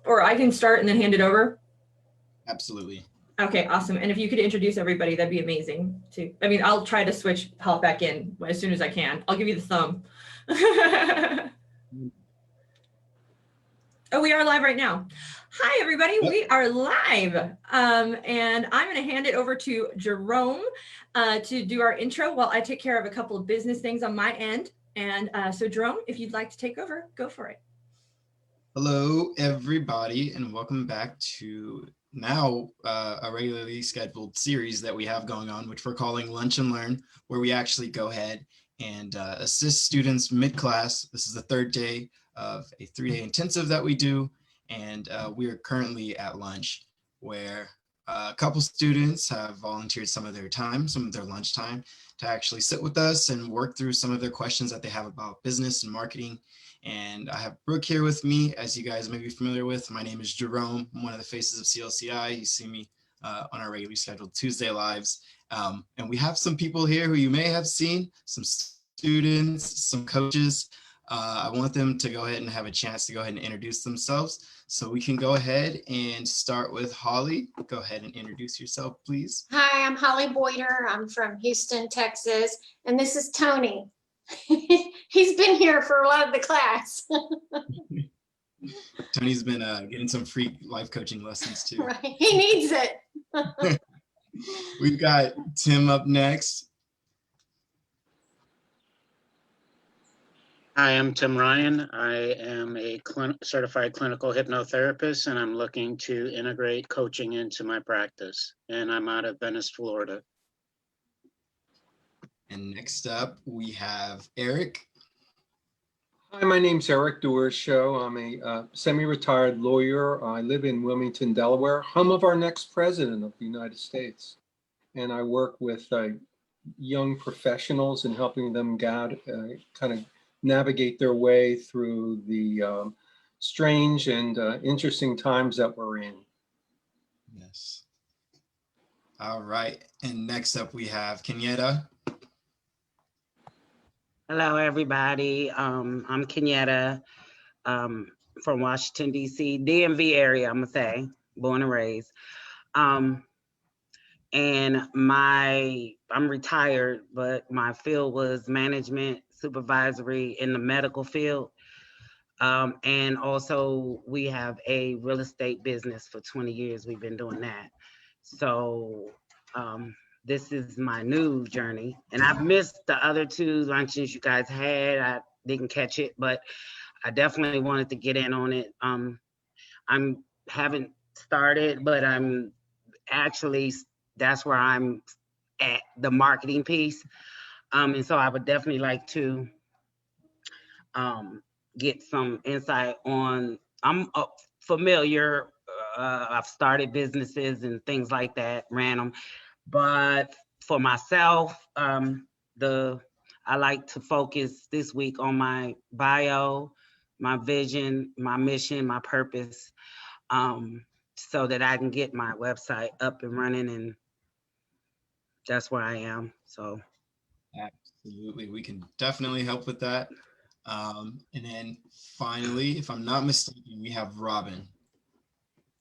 or I can start and then hand it over. Absolutely. Okay, awesome. And if you could introduce everybody, that'd be amazing too. I mean, I'll try to hop back in as soon as I can. I'll give you the thumb. Oh, we are live right now. Hi, everybody. Yep. We are live. And I'm going to hand it over to Jerome to do our intro while I take care of a couple of business things on my end. And so, Jerome, if you'd like to take over, go for it. Hello, everybody, and welcome back to now a regularly scheduled series that we have going on, which we're calling Lunch and Learn, where we actually go ahead and assist students mid-class. This is the third day of a 3-day intensive that we do, and we are currently at lunch, where a couple students have volunteered some of their time, some of their lunch time, to actually sit with us and work through some of their questions that they have about business and marketing. And I have Brooke here with me, as you guys may be familiar with. My name is Jerome. I'm one of the faces of CLCI. You see me on our regularly scheduled Tuesday lives. And we have some people here who you may have seen, some students, some coaches. I want them to go ahead and have a chance to go ahead and introduce themselves. So we can go ahead and start with Holly. Go ahead and introduce yourself, please. Hi, I'm Holly Boyder. I'm from Houston, Texas. And this is Tony. He's been here for a lot of the class. Tony's been getting some free life coaching lessons too. Right. He needs it. We've got Tim up next. Hi, I'm Tim Ryan. I am a certified clinical hypnotherapist, and I'm looking to integrate coaching into my practice. And I'm out of Venice, Florida. And next up, we have Eric. Hi, my name's Eric Duershow. I'm a semi-retired lawyer. I live in Wilmington, Delaware, home of our next president of the United States. And I work with young professionals and helping them kind of navigate their way through the strange and interesting times that we're in. Yes. All right. And next up, we have Kenyatta. Hello, everybody. I'm Kenyatta from Washington, D.C., DMV area, I'm going to say, born and raised. And I'm retired, but my field was management, supervisory in the medical field. And also we have a real estate business for 20 years. We've been doing that. So this is my new journey, and I've missed the other two luncheons you guys had. I didn't catch it, but I definitely wanted to get in on it. I haven't started, but I'm actually, that's where I'm at, the marketing piece. And so I would definitely like to get some insight on, I'm familiar, I've started businesses and things like that, ran them. But for myself, I like to focus this week on my bio, my vision, my mission, my purpose, so that I can get my website up and running, and that's where I am. So absolutely, we can definitely help with that. And then finally, if I'm not mistaken, we have Robin.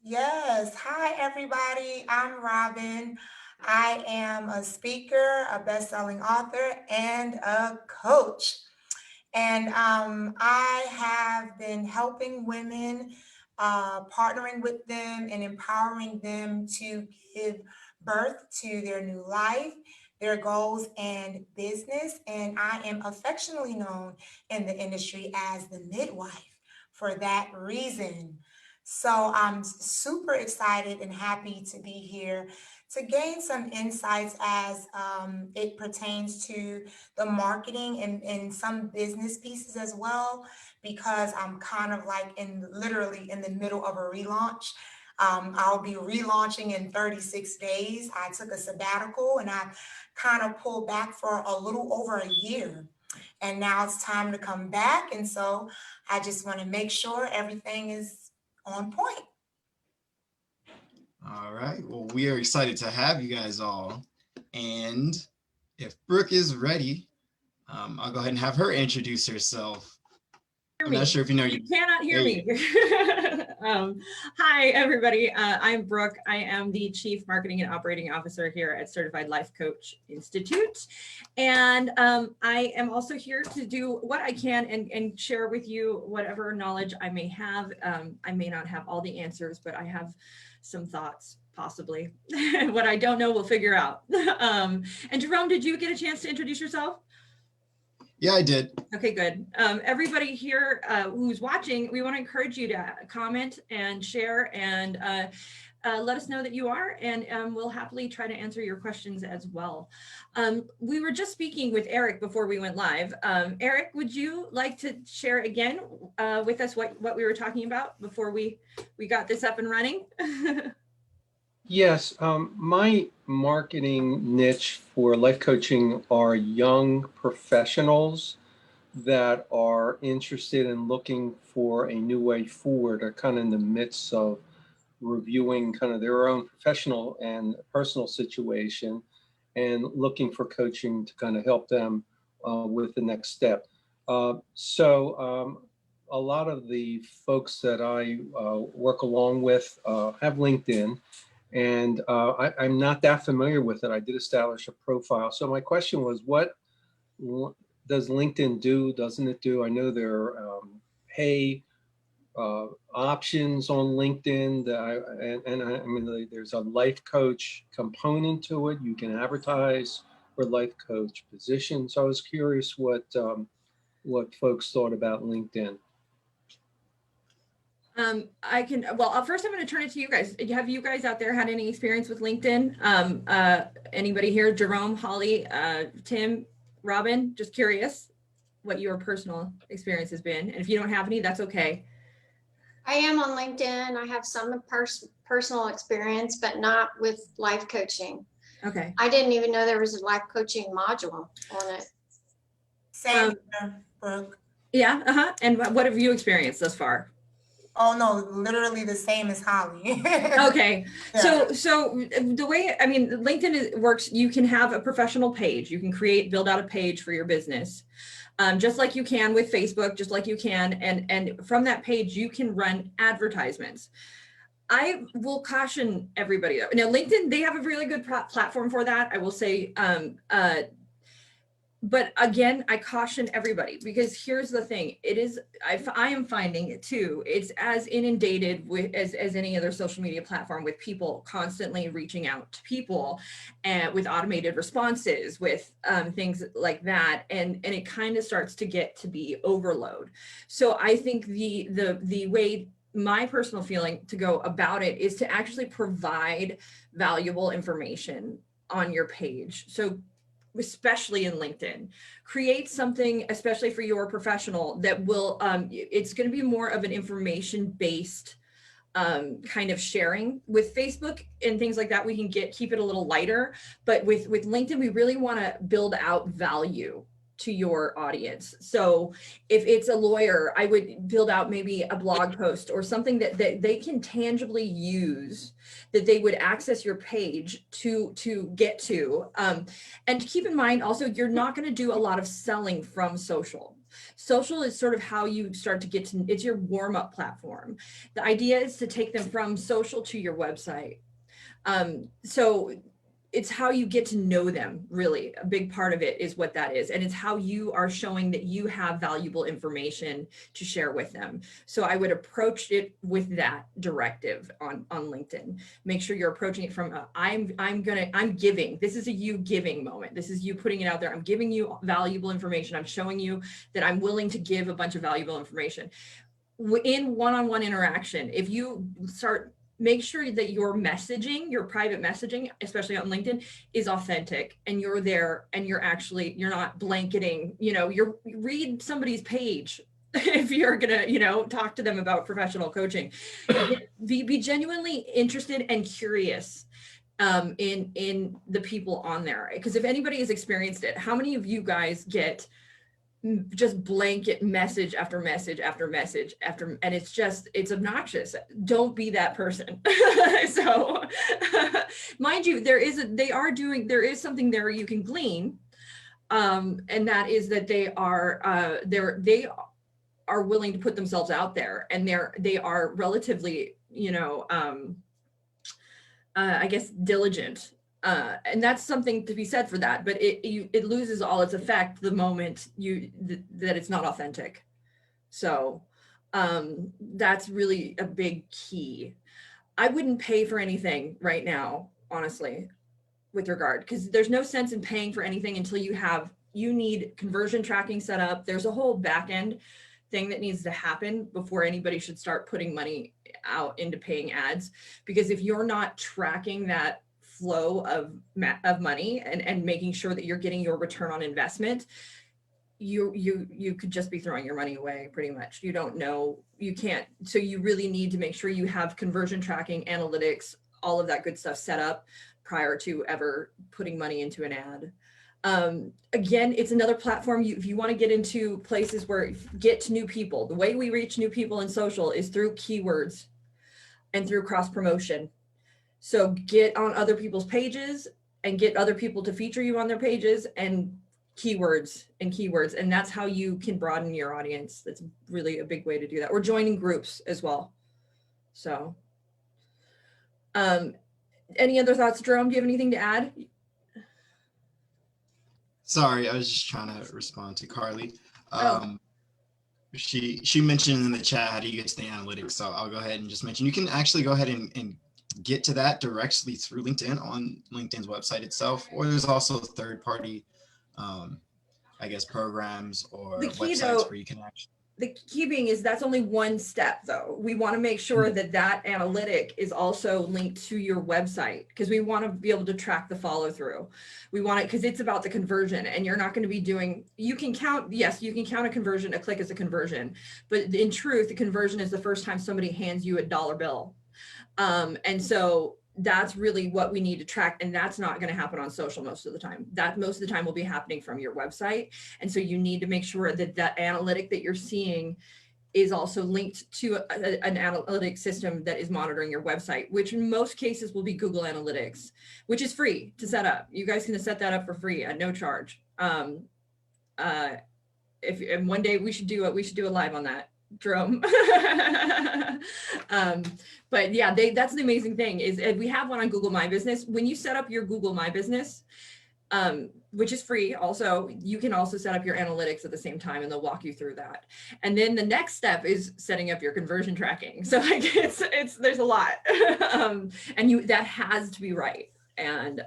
Yes. Hi, everybody. I'm Robin. I am a speaker, a best-selling author, and a coach. And I have been helping women, partnering with them and empowering them to give birth to their new life, their goals, and business. And I am affectionately known in the industry as the midwife for that reason. So I'm super excited and happy to be here to gain some insights as it pertains to the marketing and some business pieces as well, because I'm kind of like literally in the middle of a relaunch. I'll be relaunching in 36 days. I took a sabbatical and I kind of pulled back for a little over a year. And now it's time to come back. And so I just want to make sure everything is on point. All right. Well, we are excited to have you guys all. And if Brooke is ready, I'll go ahead and have her introduce herself. I'm not sure if you know You cannot hear There me. Hi, everybody. I'm Brooke. I am the Chief Marketing and Operating Officer here at Certified Life Coach Institute. And I am also here to do what I can and share with you whatever knowledge I may have. I may not have all the answers, but I have some thoughts, possibly. What I don't know, we'll figure out. And Jerome, did you get a chance to introduce yourself? Yeah, I did. Okay, good. Everybody here who's watching, we want to encourage you to comment and share and let us know that you are, and we'll happily try to answer your questions as well. We were just speaking with Eric before we went live. Eric, would you like to share again with us what we were talking about before we got this up and running? Yes, my marketing niche for life coaching are young professionals that are interested in looking for a new way forward, are kind of in the midst of reviewing kind of their own professional and personal situation and looking for coaching to kind of help them with the next step. So a lot of the folks that I work along with have LinkedIn. And I'm not that familiar with it. I did establish a profile. So my question was, what does LinkedIn do? Doesn't it do? I know there are pay options on LinkedIn that I mean, there's a life coach component to it. You can advertise for life coach positions. So I was curious what folks thought about LinkedIn. I can, well, first I'm going to turn it to you guys. Have you guys out there had any experience with LinkedIn? Anybody here? Jerome, Holly, Tim, Robin, just curious what your personal experience has been. And if you don't have any, that's okay. I am on LinkedIn. I have some personal experience, but not with life coaching. Okay. I didn't even know there was a life coaching module on it. Same Brooke. Yeah. Uh-huh. And what have you experienced thus far? Oh no, literally the same as Holly. Okay. Yeah. So the way, I mean, LinkedIn works, you can have a professional page. You can build out a page for your business. Just like you can with Facebook, just like you can. And from that page, you can run advertisements. I will caution everybody. Now, LinkedIn, they have a really good platform for that. I will say, but again, I caution everybody, because here's the thing. It is, I am finding it too. It's as inundated with as any other social media platform, with people constantly reaching out to people and with automated responses, with things like that. And it kind of starts to get to be overload. So I think the way, my personal feeling to go about it is to actually provide valuable information on your page. So especially in LinkedIn, create something, especially for your professional, that will, it's going to be more of an information-based kind of sharing. With Facebook and things like that, we can keep it a little lighter, but with LinkedIn, we really want to build out value to your audience. So if it's a lawyer, I would build out maybe a blog post or something that they can tangibly use, that they would access your page to get to. And keep in mind also, you're not going to do a lot of selling from social. Social is sort of how you start to get to, it's your warm-up platform. The idea is to take them from social to your website. So it's how you get to know them, really. A big part of it is what that is. And it's how you are showing that you have valuable information to share with them. So I would approach it with that directive on LinkedIn. Make sure you're approaching it from I'm giving. This is a you giving moment. This is you putting it out there. I'm giving you valuable information. I'm showing you that I'm willing to give a bunch of valuable information. In one-on-one interaction, if you make sure that your messaging, your private messaging, especially on LinkedIn, is authentic, and you're there and you're not blanketing, you read somebody's page if you're gonna, talk to them about professional coaching. Be genuinely interested and curious in the people on there. Because if anybody has experienced it, how many of you guys get just blanket message after message after message and it's obnoxious? Don't be that person. So mind you, there is something there you can glean, and that is that they are willing to put themselves out there, and they are relatively, I guess, diligent. And that's something to be said for that, but it loses all its effect the moment that it's not authentic. So that's really a big key. I wouldn't pay for anything right now, honestly, with regard, because there's no sense in paying for anything until you need conversion tracking set up. There's a whole back end thing that needs to happen before anybody should start putting money out into paying ads. Because if you're not tracking that flow of money and making sure that you're getting your return on investment, you could just be throwing your money away pretty much. You don't know, you can't. So you really need to make sure you have conversion tracking, analytics, all of that good stuff set up prior to ever putting money into an ad. Again, it's another platform. If you want to get into places where get to new people, the way we reach new people in social is through keywords and through cross promotion. So get on other people's pages and get other people to feature you on their pages, and keywords. And that's how you can broaden your audience. That's really a big way to do that. Or joining groups as well. So, any other thoughts, Jerome? Do you have anything to add? Sorry, I was just trying to respond to Carly. Oh. She mentioned in the chat, how do you get to the analytics? So I'll go ahead and just mention, you can actually go ahead and get to that directly through LinkedIn on LinkedIn's website itself, or there's also third-party, I guess, programs or websites where you can actually. The key being is that's only one step, though. We want to make sure that that analytic is also linked to your website, because we want to be able to track the follow through. We want it because it's about the conversion, and you're not going to be doing, you can count a conversion, a click as a conversion, but in truth, the conversion is the first time somebody hands you a dollar bill. And so that's really what we need to track. And that's not going to happen on social most of the time. That most of the time will be happening from your website. And so you need to make sure that that analytic that you're seeing is also linked to an analytic system that is monitoring your website, which in most cases will be Google Analytics, which is free to set up. You guys can set that up for free at no charge. And one day we should do a live on that, Jerome. But yeah, that's the amazing thing is we have one on Google My Business. When you set up your Google My Business, which is free, also, you can also set up your analytics at the same time, and they'll walk you through that. And then the next step is setting up your conversion tracking. So like there's a lot, and that has to be right. And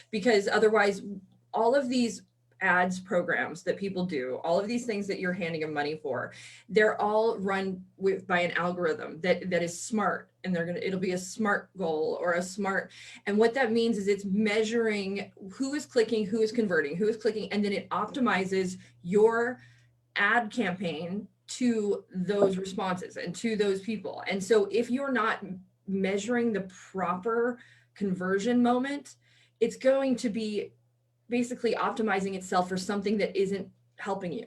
because otherwise, all of these ads programs that people do, all of these things that you're handing them money for, they're all run by an algorithm that is smart, and it'll be a smart goal or a smart, and what that means is it's measuring who is clicking, who is converting, who is clicking, and then it optimizes your ad campaign to those responses and to those people. And so if you're not measuring the proper conversion moment, it's going to be basically optimizing itself for something that isn't helping you,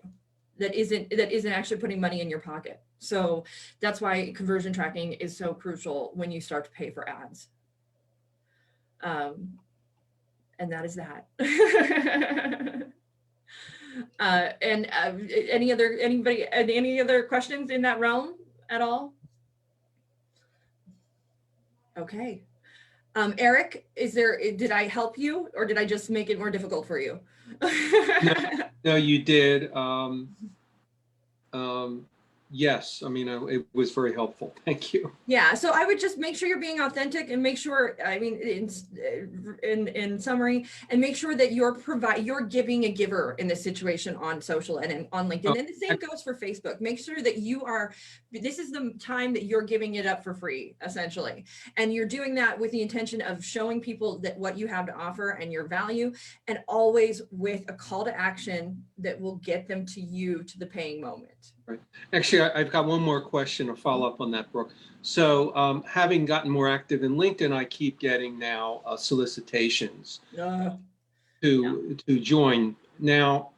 that isn't actually putting money in your pocket. So that's why conversion tracking is so crucial when you start to pay for ads. And that is that. Any other questions in that realm at all? Okay. Eric, did I help you, or did I just make it more difficult for you? No, you did. Yes, I mean, it was very helpful. Thank you. Yeah, so I would just make sure you're being authentic, and make sure, I mean, in summary, and make sure that you're giving a giver in this situation on social and on LinkedIn. And the same goes for Facebook. Make sure that this is the time that you're giving it up for free, essentially. And you're doing that with the intention of showing people that what you have to offer and your value, and always with a call to action that will get them to you, to the paying moment. Right. Actually, I've got one more question to follow up on that, Brooke. So having gotten more active in LinkedIn, I keep getting now solicitations to join. Now,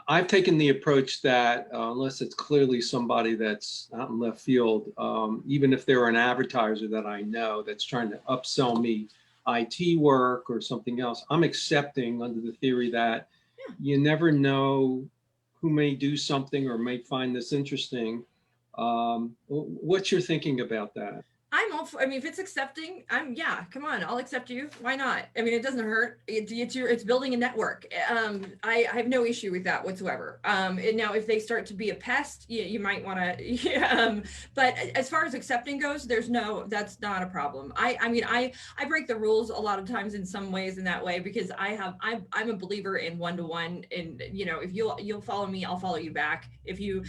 I've taken the approach that unless it's clearly somebody that's out in left field, even if they're an advertiser that I know that's trying to upsell me IT work or something else, I'm accepting under the theory that you never know who may do something or may find this interesting. What's your thinking about that? I'm all for, I mean, if it's accepting, yeah, come on, I'll accept you. Why not? I mean, it doesn't hurt. It's building a network. I have no issue with that whatsoever. And now if they start to be a pest, you might want to, but as far as accepting goes, that's not a problem. I mean, I break the rules a lot of times in some ways in that way, because I'm a believer in one-to-one, and if you'll follow me, I'll follow you back. If you,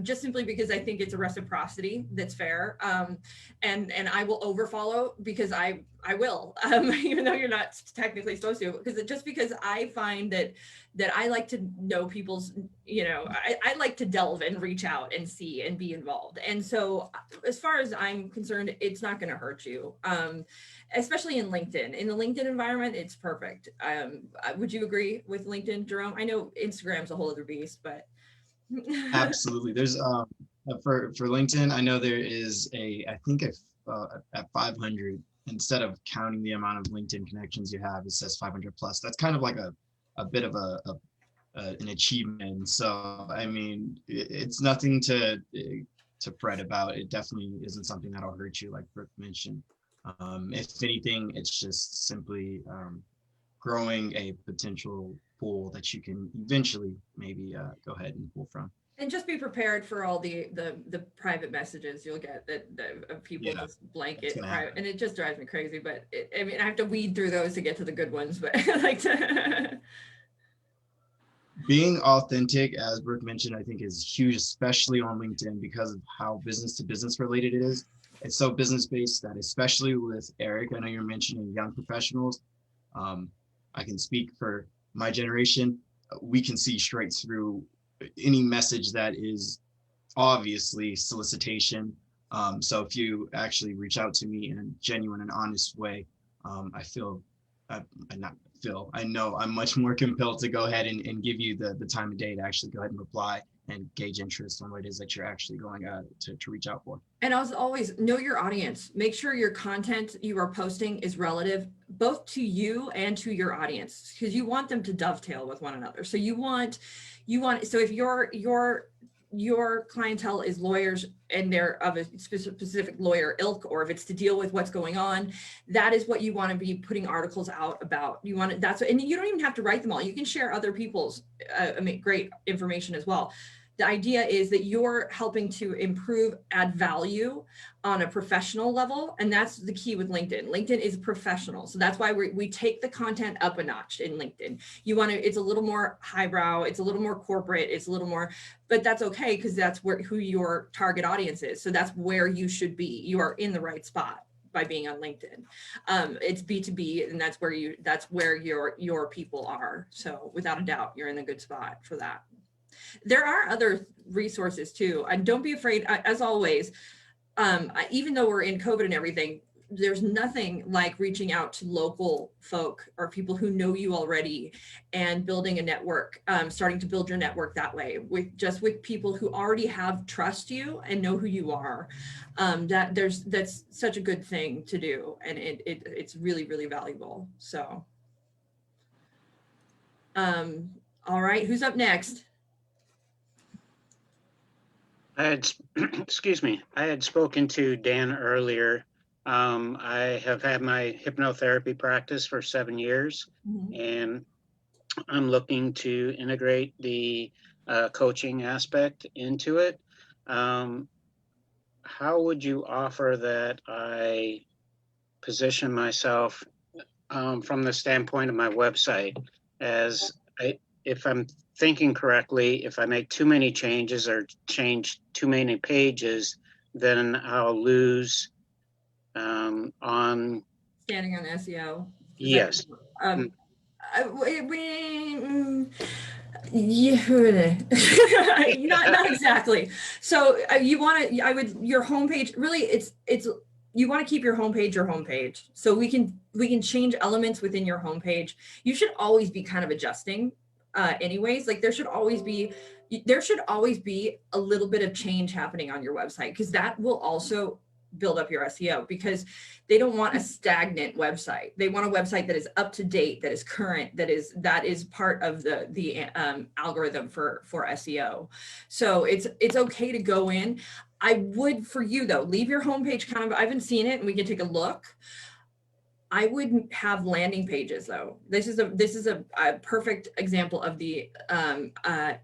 just simply because I think it's a reciprocity that's fair. And I will overfollow because I will, even though you're not technically supposed to, because I find that I like to know people's, I like to delve and reach out and see and be involved. And so as far as I'm concerned, it's not going to hurt you, especially in LinkedIn. In the LinkedIn environment, it's perfect. Would you agree with LinkedIn, Jerome? I know Instagram's a whole other beast, but. Absolutely. There's for LinkedIn, I know there is I think at 500, instead of counting the amount of LinkedIn connections you have, it says 500 plus. That's kind of like a bit of an achievement. So I mean, it's nothing to fret about. It definitely isn't something that'll hurt you, like Brooke mentioned. If anything, it's just simply growing a potential pool that you can eventually maybe go ahead and pull from. And just be prepared for all the private messages you'll get that of people just blanket private, and it just drives me crazy. But I mean, I have to weed through those to get to the good ones. But I like to. Being authentic, as Brooke mentioned, I think is huge, especially on LinkedIn, because of how business to business related it is. It's so business based that, especially with Eric, I know you're mentioning young professionals. I can speak for my generation. We can see straight through any message that is obviously solicitation. So if you actually reach out to me in a genuine and honest way, I know I'm much more compelled to go ahead and give you the time of day to actually go ahead and reply and gauge interest on what it is that you're actually going to reach out for. And as always, know your audience. Make sure your content you are posting is relative both to you and to your audience, because you want them to dovetail with one another. So so if your clientele is lawyers and they're of a specific lawyer ilk, or if it's to deal with what's going on, that is what you want to be putting articles out about. And you don't even have to write them all. You can share other people's great information as well. The idea is that you're helping to improve, add value on a professional level. And that's the key with LinkedIn. LinkedIn is professional. So that's why we take the content up a notch in LinkedIn. It's a little more highbrow, it's a little more corporate, it's a little more, but that's okay, because that's who your target audience is. So that's where you should be. You are in the right spot by being on LinkedIn. It's B2B, and that's where your people are. So without a doubt, you're in a good spot for that. There are other resources too. And don't be afraid, as always, even though we're in COVID and everything, there's nothing like reaching out to local folk or people who know you already and building a network, starting to build your network that way with people who already trust you and know who you are. That's such a good thing to do. And it's really, really valuable. So, all right, who's up next? Excuse me, I had spoken to Dan earlier. I have had my hypnotherapy practice for 7 years, and I'm looking to integrate the coaching aspect into it. How would you offer that I position myself from the standpoint of my website, as if I'm thinking correctly, if I make too many changes or change too many pages, then I'll lose on standing on SEO. Yes. Not exactly. So your homepage, really you want to keep your homepage. So we can change elements within your homepage. You should always be kind of adjusting anyways. Like there should always be a little bit of change happening on your website, because that will also build up your SEO, because they don't want a stagnant website. They want a website that is up to date, that is current, that is part of the algorithm for SEO. So it's okay to go in. I would, for you though, leave your homepage kind of, I haven't seen it and we can take a look. I wouldn't have landing pages though. This is a perfect example of the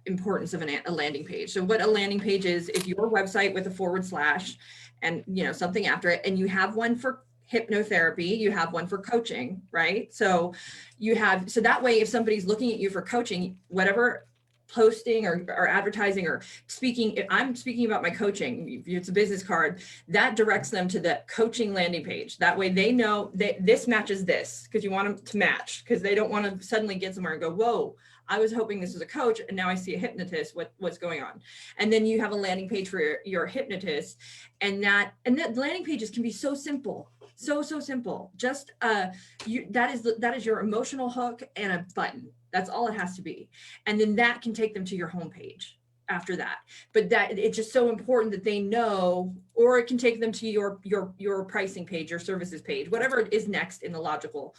importance of a landing page. So what a landing page is, if your website with a / and something after it, and you have one for hypnotherapy, you have one for coaching, right? So that way, if somebody's looking at you for coaching, whatever posting or advertising or speaking, if I'm speaking about my coaching, if it's a business card, that directs them to the coaching landing page. That way they know that this matches this, because you want them to match, because they don't want to suddenly get somewhere and go, whoa, I was hoping this was a coach and now I see a hypnotist. What's going on? And then you have a landing page for your hypnotist, and that landing pages can be so simple. So simple. Just that is your emotional hook and a button. That's all it has to be. And then that can take them to your homepage after that. But that it's just so important that they know, or it can take them to your pricing page, your services page, whatever is next in the logical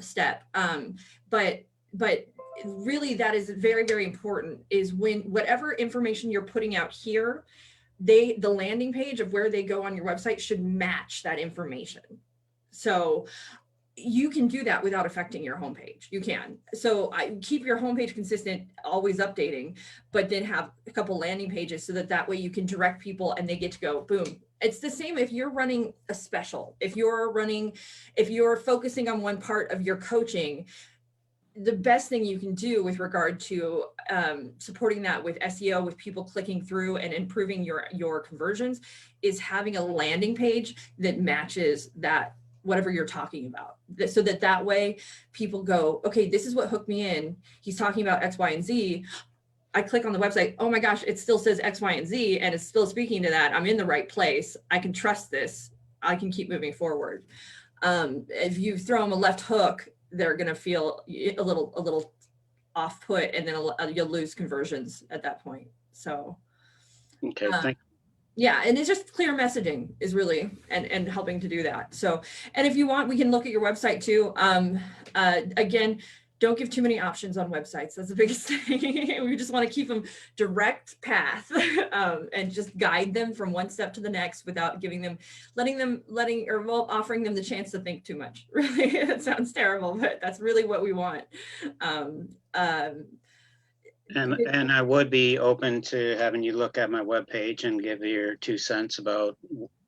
step. But really that is very, very important, is when whatever information you're putting out here, the landing page of where they go on your website should match that information. So you can do that without affecting your homepage. You can. So I keep your homepage consistent, always updating, but then have a couple landing pages so that way you can direct people and they get to go, boom. It's the same if you're running a special, if you're focusing on one part of your coaching, the best thing you can do with regard to supporting that with SEO, with people clicking through and improving your conversions, is having a landing page that matches that, whatever you're talking about, so that way people go, okay, this is what hooked me in. He's talking about X, Y, and Z. I click on the website. Oh my gosh, it still says X, Y, and Z, and it's still speaking to that. I'm in the right place. I can trust this. I can keep moving forward. If you throw them a left hook, they're going to feel a little off put, and then you'll lose conversions at that point. So, okay, thank you. Yeah, and it's just clear messaging is really and helping to do that. So, and if you want, we can look at your website too. Again, don't give too many options on websites. That's the biggest thing. We just want to keep them direct path and just guide them from one step to the next without offering them the chance to think too much. Really, that sounds terrible, but that's really what we want. And I would be open to having you look at my webpage and give your 2 cents about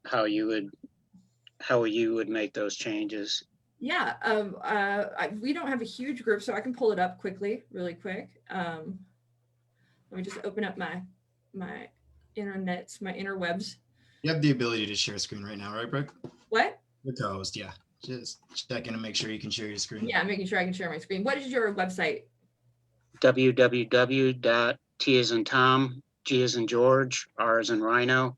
how you would make those changes. Yeah, we don't have a huge group, so I can pull it up really quick. Let me just open up my internets, my interwebs. You have the ability to share screen right now, right, Brooke? What? The co-host, yeah. Just checking to make sure you can share your screen. Yeah, making sure I can share my screen. What is your website? www.T as in Tom, G as in George, R as in Rhino,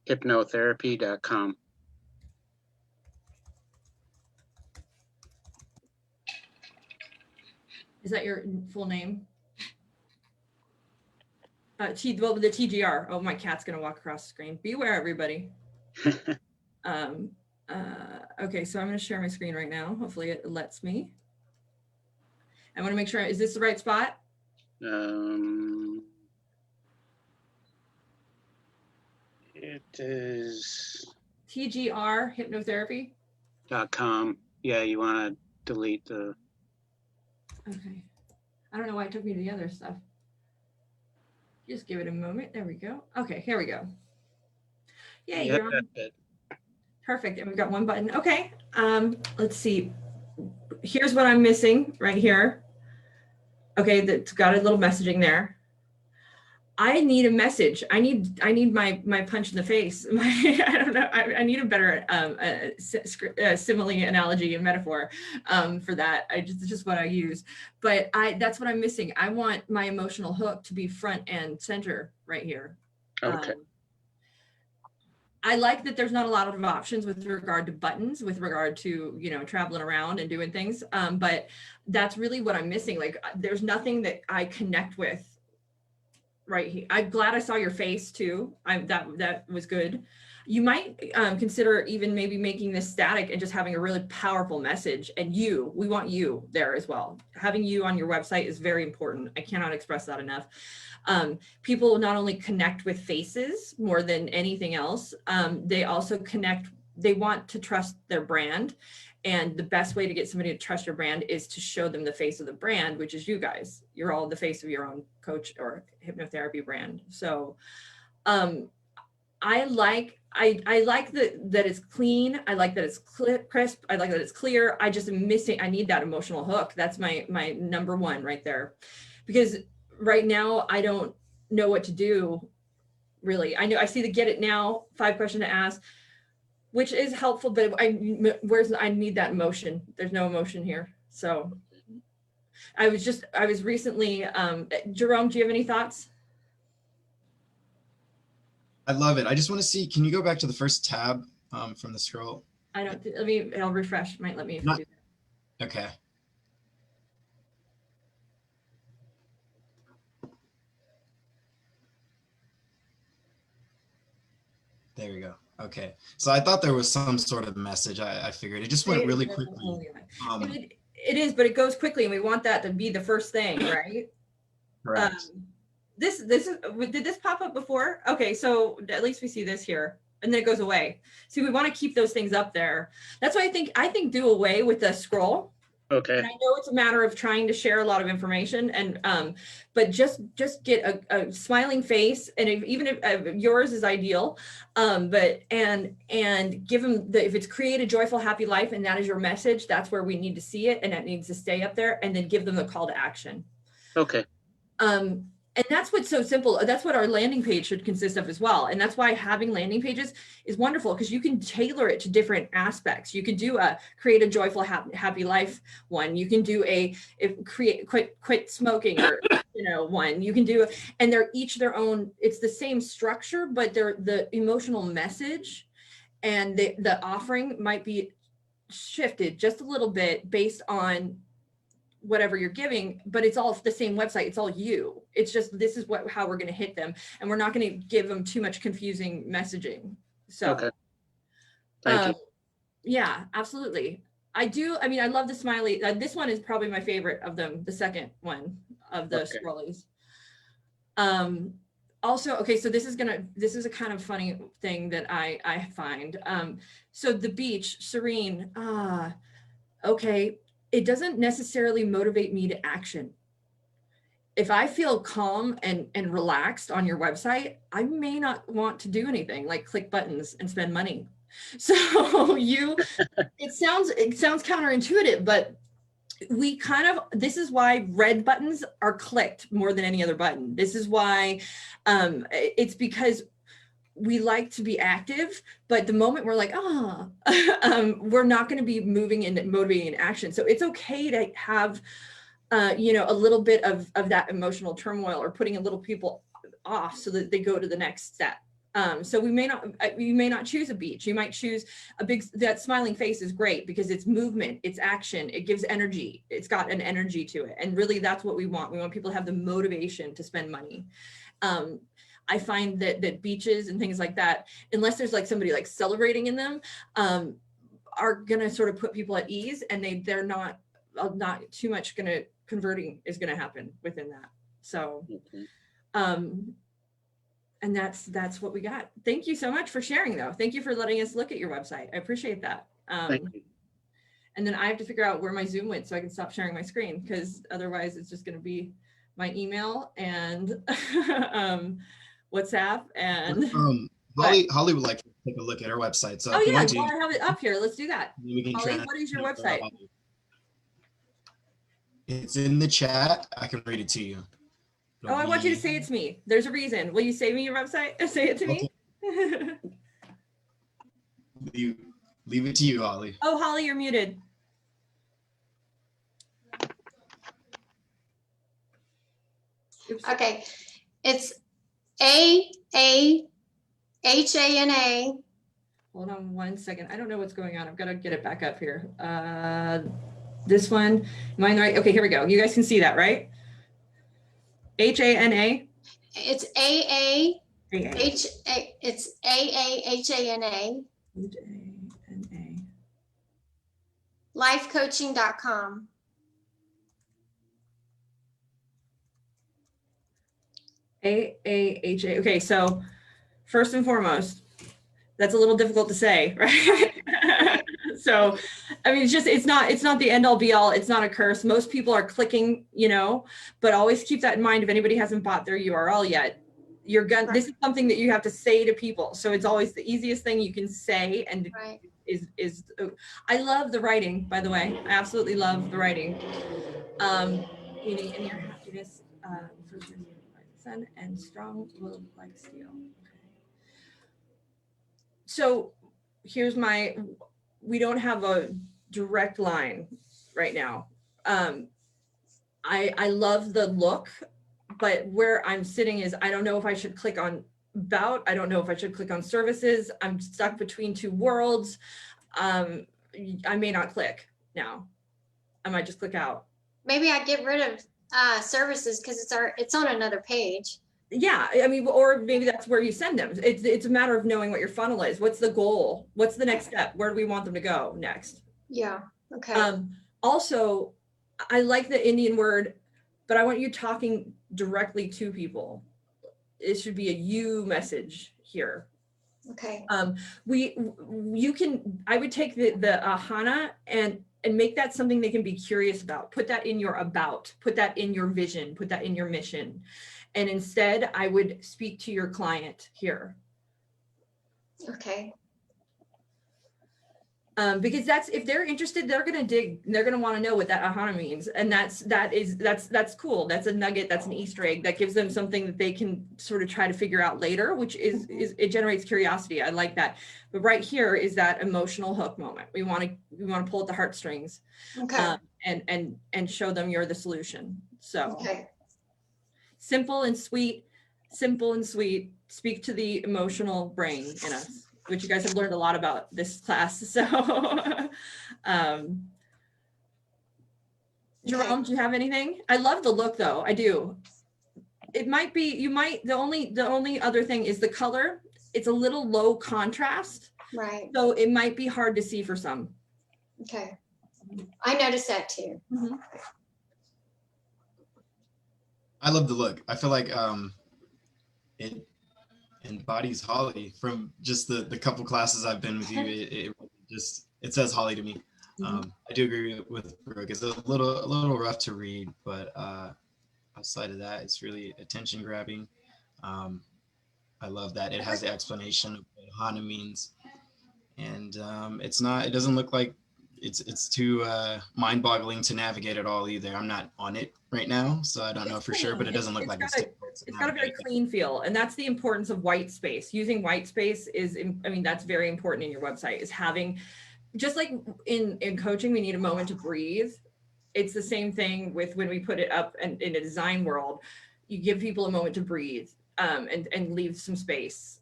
hypnotherapy.com. Is that your full name? The TGR. Oh, my cat's gonna walk across the screen. Beware, everybody. Okay, so I'm gonna share my screen right now. Hopefully it lets me. I want to make sure, is this the right spot? It is TGR hypnotherapy.com. Yeah, you want to delete the. Okay. I don't know why it took me to the other stuff. Just give it a moment. There we go. Okay, here we go. Yay, Yeah, you're on. Perfect. And we've got one button. Okay. Let's see. Here's what I'm missing right here. Okay, that's got a little messaging there. I need a message. I need my punch in the face. I don't know. I need a better simile, analogy, and metaphor for that. It's just what I use. But that's what I'm missing. I want my emotional hook to be front and center right here. Okay. I like that there's not a lot of options with regard to buttons, with regard to, traveling around and doing things. But that's really what I'm missing. Like, there's nothing that I connect with right here. I'm glad I saw your face too. That was good. You might consider even maybe making this static and just having a really powerful message. And we want you there as well. Having you on your website is very important. I cannot express that enough. People not only connect with faces more than anything else, they also connect, they want to trust their brand. And the best way to get somebody to trust your brand is to show them the face of the brand, which is you guys. You're all the face of your own coach or hypnotherapy brand. So I like that it's clean. I like that it's crisp. I like that it's clear. I just am missing, I need that emotional hook. That's my number one right there. Because right now I don't know what to do really. I see the get it now, 5 questions to ask, which is helpful, but I need that emotion. There's no emotion here. So I was recently, Jerome, do you have any thoughts? I love it. I just want to see, can you go back to the first tab from the scroll? I'll refresh, might let me do that. Okay. There we go. Okay. So I thought there was some sort of message. I figured it just went really quickly. It is, but it goes quickly, and we want that to be the first thing, right? Correct. This is, did this pop up before? Okay, so at least we see this here, and then it goes away. See, we want to keep those things up there. That's why I think do away with the scroll. Okay. And I know it's a matter of trying to share a lot of information, and but just get a smiling face, and even if yours is ideal, but give them if it's create a joyful, happy life, and that is your message, that's where we need to see it, and that needs to stay up there, and then give them the call to action. Okay. And that's what's so simple. That's what our landing page should consist of as well. And that's why having landing pages is wonderful, because you can tailor it to different aspects. You can do a create a joyful, happy life one. You can do quit smoking, or one. You can do, and they're each their own. It's the same structure, but the emotional message and the offering might be shifted just a little bit based on whatever you're giving, but it's all the same website. It's all you. It's just, this is how we're going to hit them, and we're not going to give them too much confusing messaging. So, okay. Thank you. Yeah, absolutely. I love the smiley. This one is probably my favorite of them. The second one of the scrollies. Also, okay, so this is a kind of funny thing that I find. So the beach, serene. Okay. It doesn't necessarily motivate me to action. If I feel calm and relaxed on your website, I may not want to do anything like click buttons and spend money. So it sounds counterintuitive, but this is why red buttons are clicked more than any other button. This is why it's because we like to be active, but the moment we're like, we're not going to be moving and motivating in action. So it's okay to have, a little bit of that emotional turmoil, or putting a little people off so that they go to the next step. So you may not choose a beach. You might choose that smiling face is great because it's movement, it's action, it gives energy. It's got an energy to it. And really that's what we want. We want people to have the motivation to spend money. I find that beaches and things like that, unless there's like somebody like celebrating in them, are gonna sort of put people at ease, and they're not too much converting is gonna happen within that. So, and that's what we got. Thank you so much for sharing, though. Thank you for letting us look at your website. I appreciate that. Thank you. And then I have to figure out where my Zoom went so I can stop sharing my screen, because otherwise it's just gonna be my email and WhatsApp and Holly would like to take a look at her website. So I have it up here. Let's do that. Holly, what is your website? It's in the chat. I can read it to you. I want you to say it to me. There's a reason. Will you say me your website? Say it to me. Leave it to you, Holly. Oh, Holly, you're muted. Oops. Okay, it's AAHANA. Hold on 1 second. I don't know what's going on. I've got to get it back up here. This one, am I in the right? Okay, here we go. You guys can see that, right? HANA. It's AA It's AAHANA, H-A-N-A. lifecoaching.com. A-A-H-A. Okay, so first and foremost, that's a little difficult to say, right? So, I mean, it's not the end all be all. It's not a curse. Most people are clicking, but always keep that in mind. If anybody hasn't bought their URL yet, this is something that you have to say to people. So it's always the easiest thing you can say. And Right. I love the writing, by the way. I absolutely love the writing. In your happiness, for the sun and strong will like steel. Okay. So we don't have a direct line right now. I love the look, but where I'm sitting is, I don't know if I should click on about, I don't know if I should click on services. I'm stuck between two worlds. I may not click now. I might just click out. Maybe I get rid of services because it's on another page. Yeah, I mean, or maybe that's where you send them. It's a matter of knowing what your funnel is. What's the goal? What's the next step? Where do we want them to go next? Yeah. Okay. Also, I like the Indian word, but I want you talking directly to people. It should be a you message here. Okay. I would take the ahana and make that something they can be curious about. Put that in your about, put that in your vision, put that in your mission. And instead, I would speak to your client here. Okay. Because if they're interested, they're going to dig, they're going to want to know what that ahana means. And that's cool. That's a nugget. That's an Easter egg that gives them something that they can sort of try to figure out later, which is it generates curiosity. I like that. But right here is that emotional hook moment. We want to pull at the heartstrings, Okay. and show them you're the solution. So Okay. simple and sweet, speak to the emotional brain in us, which you guys have learned a lot about this class. So, Jerome, do you have anything? I love the look though. I do. It might be, the only other thing is the color. It's a little low contrast. Right. So it might be hard to see for some. Okay. I noticed that too. Mm-hmm. I love the look. I feel like it embodies Holly from just the couple classes I've been with you. It says Holly to me. I do agree with Brooke. It's a little rough to read, but outside of that, it's really attention grabbing. I love that it has the explanation of what Hana means, and it doesn't look like it's too mind-boggling to navigate at all either. I'm not on it right now, so I don't know for sure, but it doesn't look like it's difficult to it's got a very clean feel, and that's the importance of white space. Using white space that's very important in your website, is having, just like in coaching, we need a moment to breathe. It's the same thing with when we put it up and in a design world, you give people a moment to breathe, and leave some space.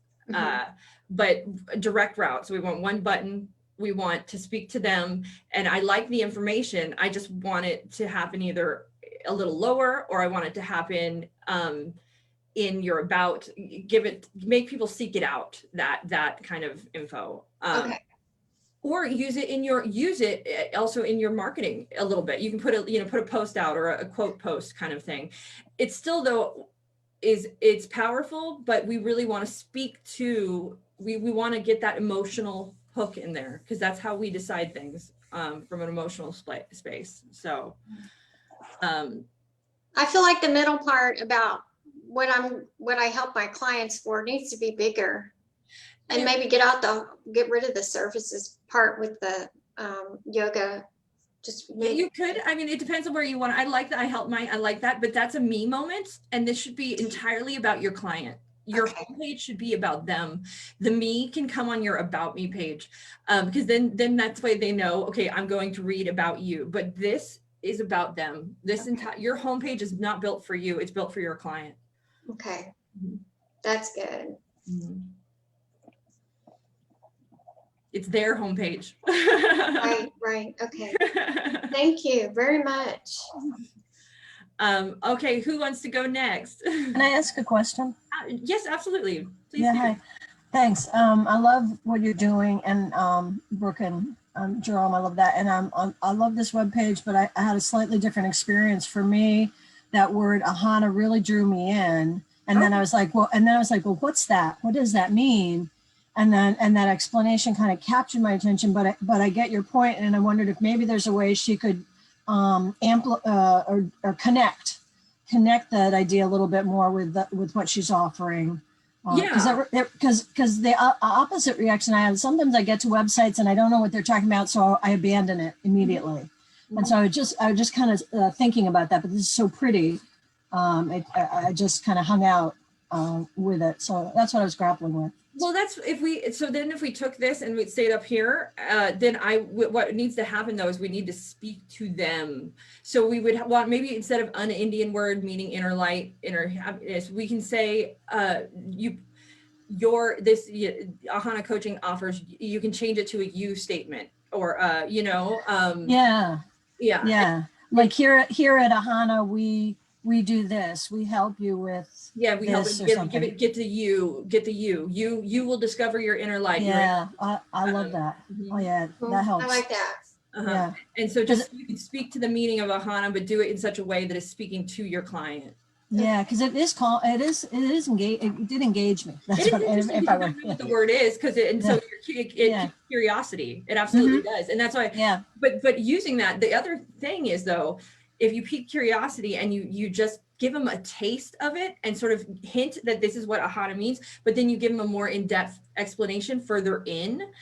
But direct route. So we want one button. We want to speak to them. And I like the information. I just want it to happen either a little lower, or I want it to happen in your about. Make people seek it out, that kind of info. Okay. Or use it also in your marketing a little bit. You can put a post out, or a quote post kind of thing. It's still though, it's powerful, but we really want to speak to, we want to get that emotional hook in there, because that's how we decide things from an emotional space. So I feel like the middle part about what I help my clients for needs to be bigger, and maybe get rid of the services part with the yoga. You could, it depends on where you want. I like that. I like that, but that's a me moment. And this should be entirely about your client. Your homepage should be about them. The me can come on your about me page, because then that's why they know, okay, I'm going to read about you, but this is about them. Your homepage is not built for you. It's built for your client. Okay. That's good. Mm-hmm. It's their homepage. Right. Okay. Thank you very much. Okay, who wants to go next? Can I ask a question? Yes, absolutely. Please Yeah, do. hi. Thanks. I love what you're doing, and Brooke and Jerome, I love that. And I love this webpage, but I had a slightly different experience. For me, that word ahana really drew me in. And then I was like, well, what's that? What does that mean? And that explanation kind of captured my attention. But I get your point, and I wondered if maybe there's a way she could or connect that idea a little bit more with what she's offering. Yeah. Because the opposite reaction I have, sometimes I get to websites and I don't know what they're talking about, so I abandon it immediately. And so I was just kind of thinking about that, but this is so pretty. I just kind of hung out with it. So that's what I was grappling with. Well, if we took this and we stayed up here, then what needs to happen though is we need to speak to them. So we would want, maybe instead of an Indian word meaning inner light, inner happiness, we can say Ahana coaching offers, you can change it to a you statement or yeah. Like here at Ahana, we do this. We help you with we help this it get to you. You will discover your inner light. Yeah, I love that. Oh yeah, that helps. I like that. Yeah. And so just you can speak to the meaning of Ahana, but do it in such a way that is speaking to your client. Yeah, because it did engage me. That's what the word is, because so it curiosity. It absolutely does. And that's why, but using that, the other thing is though, if you pique curiosity and you just give them a taste of it and sort of hint that this is what Ahana means, but then you give them a more in-depth explanation further in,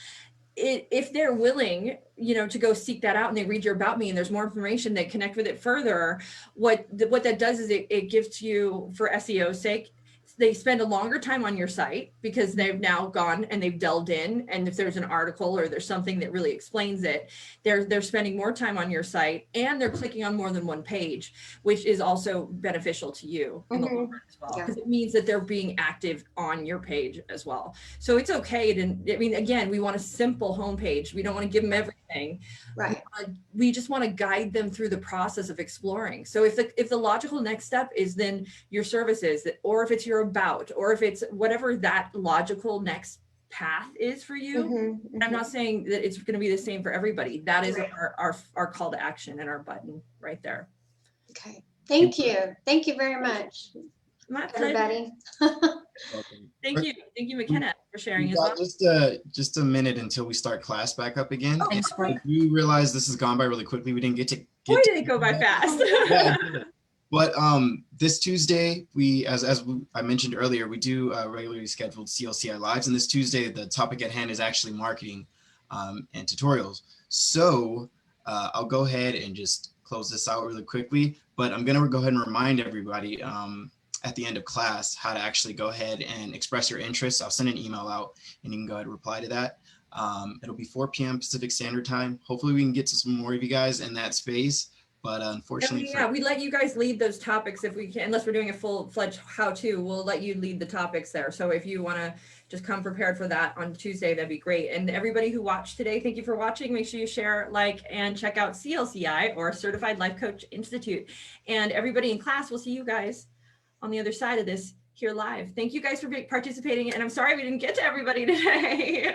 if they're willing, to go seek that out and they read your about me and there's more information, they connect with it further. What that does is it gives you, for SEO's sake, they spend a longer time on your site because they've now gone and they've delved in. And if there's an article or there's something that really explains it, they're spending more time on your site and they're clicking on more than one page, which is also beneficial to you in the long run as well, because it means that they're being active on your page as well. So it's okay again, we want a simple homepage. We don't want to give them everything. Right. We just want to guide them through the process of exploring. So if the logical next step is then your services, or if it's your about, or if it's whatever that logical next path is for you, I'm not saying that it's going to be the same for everybody. That is our call to action and our button right there. Okay. Thank you very much. My pleasure. Thank you, McKenna, for sharing as well. Just a minute until we start class back up again. Okay. You realize this has gone by really quickly. We didn't get to Boy, did it go by fast. But this Tuesday, as I mentioned earlier, we do regularly scheduled CLCI lives, and this Tuesday the topic at hand is actually marketing and tutorials. So I'll go ahead and just close this out really quickly, but I'm gonna go ahead and remind everybody at the end of class how to actually go ahead and express your interest. I'll send an email out and you can go ahead and reply to that. It'll be 4 p.m. Pacific Standard Time. Hopefully we can get to some more of you guys in that space. But unfortunately, we let you guys lead those topics if we can, unless we're doing a full-fledged how-to, we'll let you lead the topics there. So if you want to just come prepared for that on Tuesday, that'd be great. And everybody who watched today, thank you for watching. Make sure you share, like, and check out CLCI, or Certified Life Coach Institute. And everybody in class, we'll see you guys on the other side of this here live. Thank you guys for participating. And I'm sorry we didn't get to everybody today.